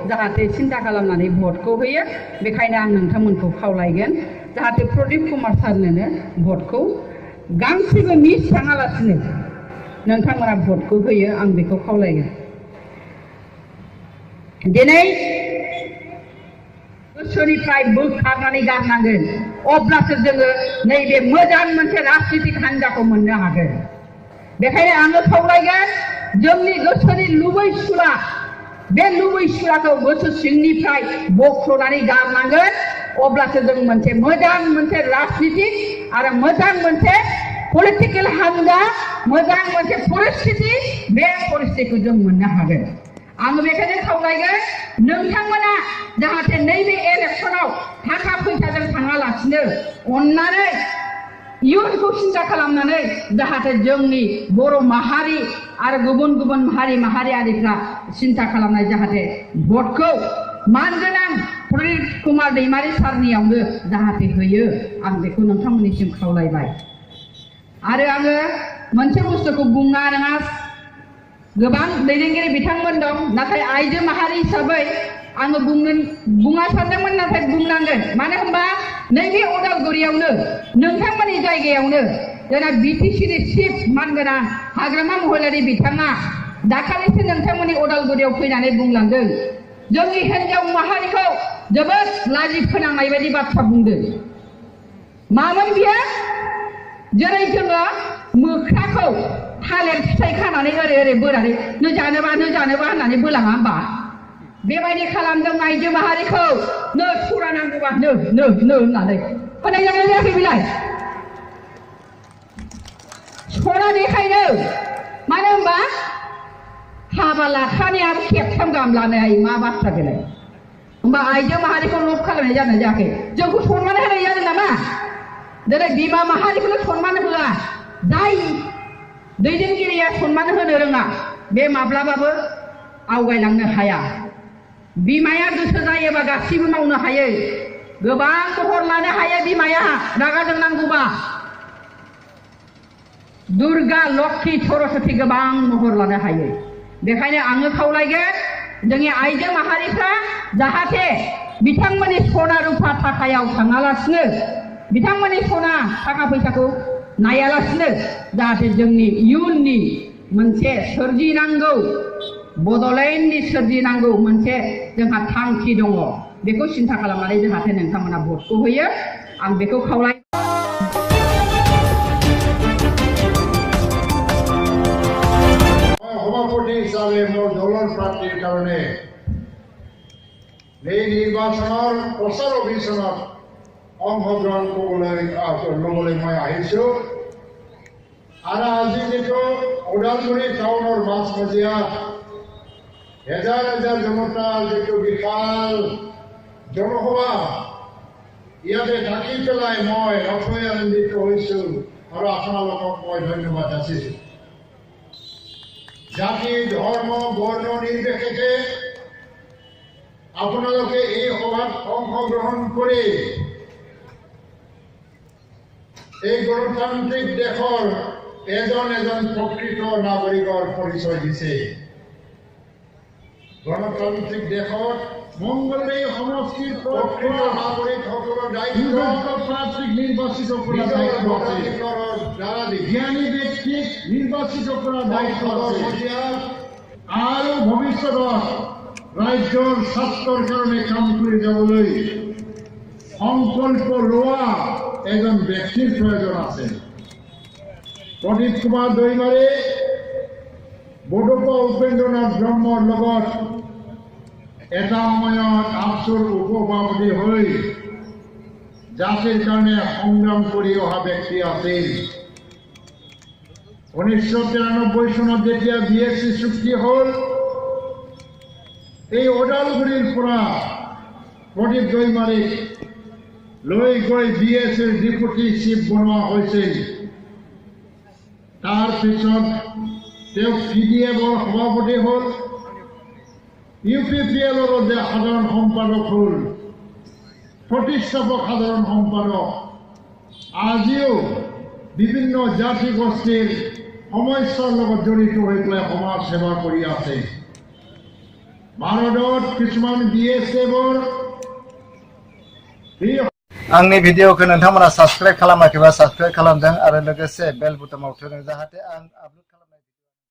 जाहाथे सिन्था खालामनानै भटखौ होयो बेखायनो आं नोंथांमोनखौ खावलायगोन जाहाथे प्रदीप कुमार सारनो भटखौ गांसेबो मिस थाङालासिनो नोंथांमोना भटखौ होयो आं बेखौ खावलायगोन दिनै गोसोनिफ्राय बोखारनानै गारनांगोन अब्लासो जोङो नैबे मोजां मोनसे राजनितिक हान्जाखौ मोननो हागोन बेखायनो आङो खावलायगोन जोंनि गोसोनि लुबैसुला बे लुबैसुलाखौ गोसो सिंनिफ्राय बख्रनानै गारनांगोन अब्लासो जों मोनसे मोजां मोनसे राजनितिक आरो मोजां मोनसे पलिटिकेल हान्जा मोजां मोनसे परिस्थिति बे परिस्थितिखौ जों मोननो हागोन आङो बेखायनो खावलायगोन नोंथांमोना जाहाथे नैबे इलेक्सनाव थाखा फैसाजों थाङालासिनो अननानै इयुनखौ सिन्था खालामनानै जाहाथे जोंनि बर' माहारि आरो गुबुन गुबुन हारि माहारियारिफ्रा सिन्था खालामनाय जाहाथे भटखौ मानगोनां प्रदीप कुमार दैमारि सारनियावनो जाहाथे होयो आं बेखौ नोंथांमोननिसिम खावलायबाय आरो आङो मोनसे बुस्थुखौ बुङा नङा गोबां दैदेनगिरि बिथांमोन दं नाथाय आइजो माहारि हिसाबै आङो बुङा सानदोंमोन नाथाय बुंनांगोन मानो होनबा नैबे उदालगुरियावनो नोंथांमोननि जायगायावनो जोंना बिटिसिनि चिफ मानगोनां हाग्रामा महिलारि बिथाङा दाखालिसो नोंथांमोननि उदालगुरियाव फैनानै बुंलांदों जोंनि हिन्जाव माहारिखौ जोबोद लाजि फोनांनाय बायदि बाथ्रा बुंदों मामोन बियो जेरै जोङो मोख्राखौ थालिर फिथाइ खानानै ओरै ओरै बोनानै नो जानोबा होननानै बोलाङा होमबा बेबायदि खालामदों आइजो माहारिखौ नो सुरा नांगौबा नो होननानै होनाय जायाखै बिलाय सरा देखायनो मानो होनबा हाबा लाखानायाबो खेबथाम गाहाम लानो हायो मा बाथ्रा बेलाय होमबा आइजो माहारिखौ लब खालामनाय जादों जायाखै जोंखौ सनमान होनाय जादों नामा दिनै बिमा माहारिखौनो सनमान होआ जाय दैदेनगिरिया सनमान होनो रोङा बे माब्लाबाबो आवगायलांनो हाया बिमाया गोसो जायोबा गासिबो मावनो हायो गोबां महर लानो हायो बिमाया रागा जोंनांगौबा दुर्गा लक्ष्मी सरस्वती गोबां महर लानो हायो बेखायनो आङो खावलायगोन जोंनि आइजो माहारिफ्रा जाहाथे बिथांमोननि सना रुफा थाखायाव थाङालासिनो बिथांमोननि सना थाखा फैसाखौ नायालासिनो जाहाथे जोंनि इयुननि मोनसे सोरजिनांगौ बड'लेण्डनि सोरजिनांगौ मोनसे जोंहा थांखि दङ बेखौ सिन्था खालामनानै जाहाथे नोंथांमोना भटखौ होयो आं बेखौ खावलाय সভাপতি হিসাবে মোৰ দলৰ প্ৰাৰ্থীৰ কাৰণে এই নিৰ্বাচনৰ প্ৰচাৰ অভিযানত অংশগ্ৰহণ ল'বলৈ মই আহিছোঁ আৰু আজি যিটো ওদালগুৰি টাউনৰ মাজমজিয়াত হেজাৰ হেজাৰ জনতাৰ যিটো বিশাল জনসভা ইয়াতে ঢাকি পেলাই মই নথৈ আনন্দিত হৈছোঁ আৰু আপোনালোকক মই ধন্যবাদ যাচিছোঁ জাতি ধৰ্ম বৰ্ণ নিৰ্বিশেষে আপোনালোকে এই সভাত অংশগ্ৰহণ কৰি এই গণতান্ত্ৰিক দেশৰ এজন এজন প্ৰকৃত নাগৰিকৰ পৰিচয় দিছে গণতান্ত্ৰিক দেশত মংগলময় সমষ্টিৰ প্ৰকৃত নাগৰিকসকলৰ দায়িত্ব প্ৰাৰ্থীক নিৰ্বাচিত কৰা দায়িত্ব জ্ঞানী ব্যক্তিক নিৰ্বাচিত কৰা দায়িত্ব আৰু ভৱিষ্যতত ৰাজ্যৰ স্বাৰ্থৰ কাৰণে কাম কৰি যাবলৈ সংকল্প লোৱা এজন ব্যক্তিৰ প্ৰয়োজন আছে প্ৰদীপ কুমাৰ দৈমাৰী বডোপা উপেন্দ্ৰনাথ ব্ৰহ্মৰ লগত এটা সময়ত আপচৰ উপসভাপতি হৈ জাতিৰ কাৰণে সংগ্ৰাম কৰি অহা ব্যক্তি আছিল 1993 চনত যেতিয়া BSc চুক্তি হ'ল এই ওদালগুৰিৰ পৰা প্ৰদীপ দৈমাৰীক লৈ গৈ BScৰ ডেপুটি চিফ বনোৱা হৈছিল তাৰ পিছত তেওঁ PDFৰ সভাপতি হ'ল UPPLৰ সাধাৰণ সম্পাদক হ'ল প্ৰতিষ্ঠাপক সাধাৰণ সম্পাদক আজিও বিভিন্ন জাতি গোষ্ঠীৰ সমস্যাৰ লগত জড়িত হৈ পেলাই সমাজ সেৱা কৰি আছে भारत किसुमान BSFर आंनि भिडिअखौ नोंथांमोना साबस्क्राइब खालामाखैबा साबस्क्राइब खालामदों आरो लोगोसे बेल बुटामाव थुदों जाहाथे आं आपलोड